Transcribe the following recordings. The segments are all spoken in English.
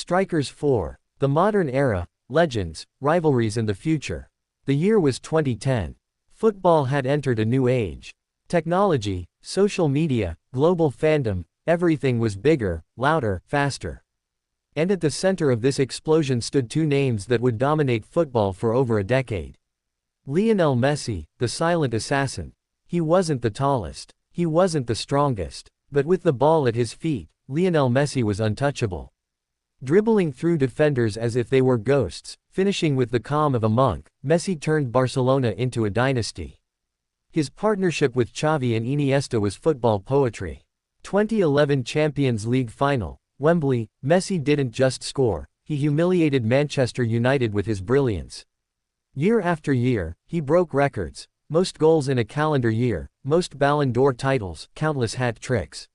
Strikers 4. The Modern Era, Legends, Rivalries and the Future. The year was 2010. Football had entered a new age. Technology, social media, global fandom, everything was bigger, louder, faster. And at the center of this explosion stood two names that would dominate football for over a decade. Lionel Messi, the silent assassin. He wasn't the tallest. He wasn't the strongest. But with the ball at his feet, Lionel Messi was untouchable. Dribbling through defenders as if they were ghosts, finishing with the calm of a monk, Messi turned Barcelona into a dynasty. His partnership with Xavi and Iniesta was football poetry. 2011 Champions League Final, Wembley. Messi didn't just score, he humiliated Manchester United with his brilliance. Year after year, he broke records: most goals in a calendar year, most Ballon d'Or titles, countless hat-tricks.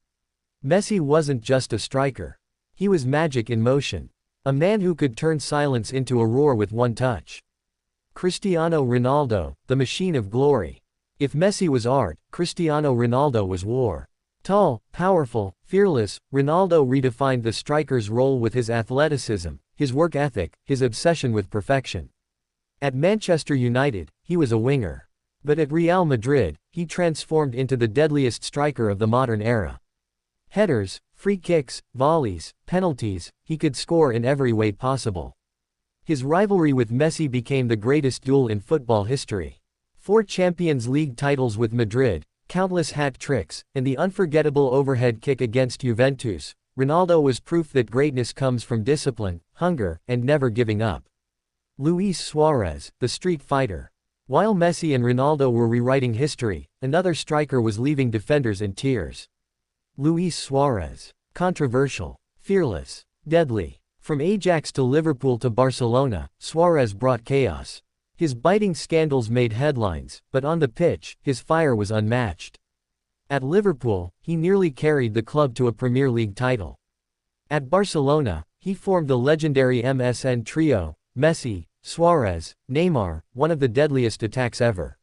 Messi wasn't just a striker. He was magic in motion. A man who could turn silence into a roar with one touch. Cristiano Ronaldo, the machine of glory. If Messi was art, Cristiano Ronaldo was war. Tall, powerful, fearless, Ronaldo redefined the striker's role with his athleticism, his work ethic, his obsession with perfection. At Manchester United, he was a winger. But at Real Madrid, he transformed into the deadliest striker of the modern era. Headers, free kicks, volleys, penalties, he could score in every way possible. His rivalry with Messi became the greatest duel in football history. 4 Champions League titles with Madrid, countless hat-tricks, and the unforgettable overhead kick against Juventus. Ronaldo was proof that greatness comes from discipline, hunger, and never giving up. Luis Suarez, the street fighter. While Messi and Ronaldo were rewriting history, another striker was leaving defenders in tears. Luis Suarez. Controversial, fearless, deadly. From Ajax to Liverpool to Barcelona, Suarez brought chaos. His biting scandals made headlines, but on the pitch, his fire was unmatched. At Liverpool, he nearly carried the club to a Premier League title. At Barcelona, he formed the legendary MSN trio: Messi, Suarez, Neymar, one of the deadliest attacks ever.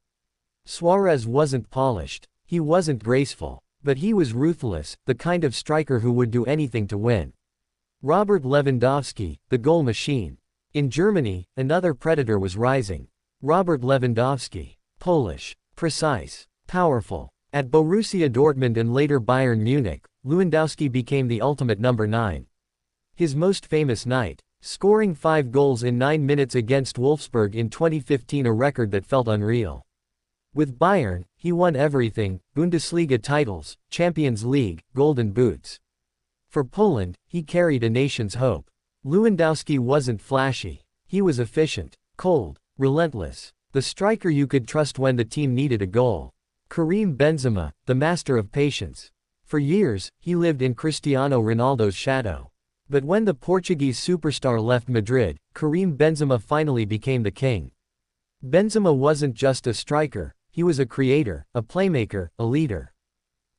Suarez wasn't polished. He wasn't graceful. But he was ruthless, the kind of striker who would do anything to win. Robert Lewandowski, the goal machine. In Germany, another predator was rising. Robert Lewandowski. Polish. Precise. Powerful. At Borussia Dortmund and later Bayern Munich, Lewandowski became the ultimate number 9. His most famous night, scoring 5 goals in 9 minutes against Wolfsburg in 2015, a record that felt unreal. With Bayern, he won everything: Bundesliga titles, Champions League, Golden Boots. For Poland, he carried a nation's hope. Lewandowski wasn't flashy. He was efficient, cold, relentless. The striker you could trust when the team needed a goal. Karim Benzema, the master of patience. For years, he lived in Cristiano Ronaldo's shadow. But when the Portuguese superstar left Madrid, Karim Benzema finally became the king. Benzema wasn't just a striker. He was a creator, a playmaker, a leader.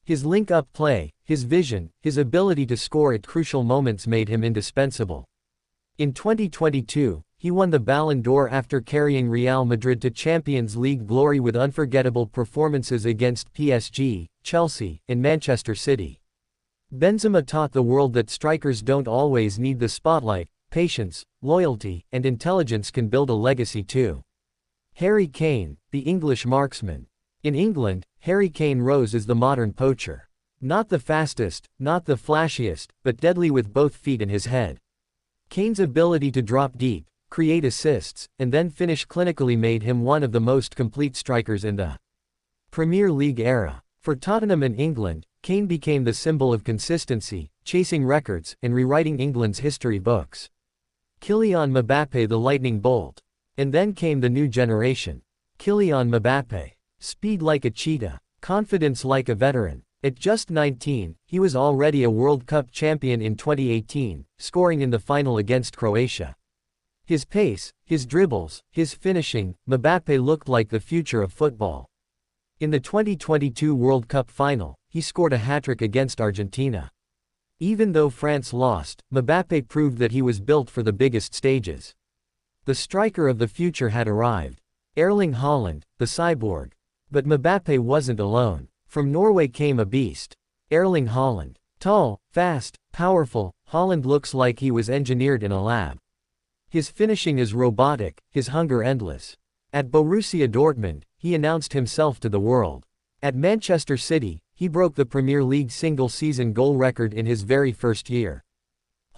His link-up play, his vision, his ability to score at crucial moments made him indispensable. In 2022, he won the Ballon d'Or after carrying Real Madrid to Champions League glory with unforgettable performances against PSG, Chelsea, and Manchester City. Benzema taught the world that strikers don't always need the spotlight. Patience, loyalty, and intelligence can build a legacy too. Harry Kane, the English marksman. In England, Harry Kane rose as the modern poacher. Not the fastest, not the flashiest, but deadly with both feet and his head. Kane's ability to drop deep, create assists, and then finish clinically made him one of the most complete strikers in the Premier League era. For Tottenham and England, Kane became the symbol of consistency, chasing records, and rewriting England's history books. Kylian Mbappé, the lightning bolt. And then came the new generation. Kylian Mbappé. Speed like a cheetah. Confidence like a veteran. At just 19, he was already a World Cup champion in 2018, scoring in the final against Croatia. His pace, his dribbles, his finishing, Mbappé looked like the future of football. In the 2022 World Cup final, he scored a hat-trick against Argentina. Even though France lost, Mbappé proved that he was built for the biggest stages. The striker of the future had arrived. Erling Haaland, the cyborg. But Mbappé wasn't alone. From Norway came a beast. Erling Haaland. Tall, fast, Powerful, Haaland looks like he was engineered in a lab. His finishing is robotic, his hunger endless. At Borussia Dortmund, he announced himself to the world. At Manchester City, he broke the Premier League single-season goal record in his very first year.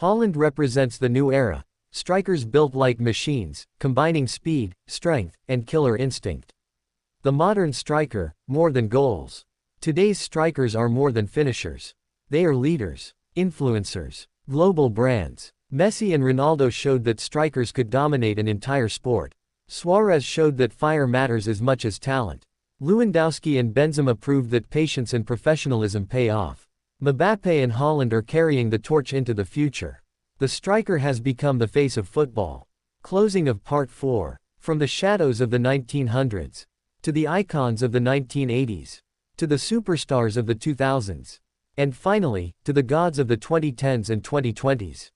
Haaland represents the new era, strikers built like machines, combining speed, strength, and killer instinct. The modern striker, more than goals. Today's strikers are more than finishers. They are leaders, influencers, global brands. Messi and Ronaldo showed that strikers could dominate an entire sport. Suarez showed that fire matters as much as talent. Lewandowski and Benzema proved that patience and professionalism pay off. Mbappé and Haaland are carrying the torch into the future. The striker has become the face of football. Closing of Part 4. From the shadows of the 1900s, to the icons of the 1980s, to the superstars of the 2000s, and finally, to the gods of the 2010s and 2020s.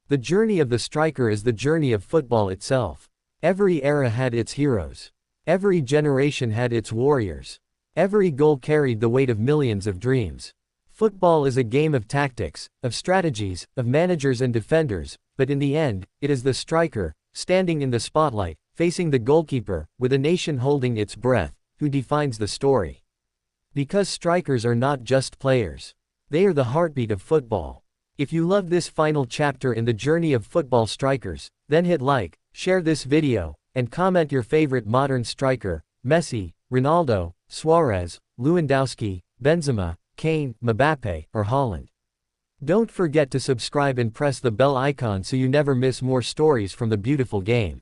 The journey of the striker is the journey of football itself. Every era had its heroes. Every generation had its warriors. Every goal carried the weight of millions of dreams. Football is a game of tactics, of strategies, of managers and defenders, but in the end, it is the striker, standing in the spotlight, facing the goalkeeper, with a nation holding its breath, who defines the story. Because strikers are not just players. They are the heartbeat of football. If you love this final chapter in the journey of football strikers, then hit like, share this video, and comment your favorite modern striker: Messi, Ronaldo, Suarez, Lewandowski, Benzema, Kane, Mbappé, or Haaland. Don't forget to subscribe and press the bell icon so you never miss more stories from the beautiful game.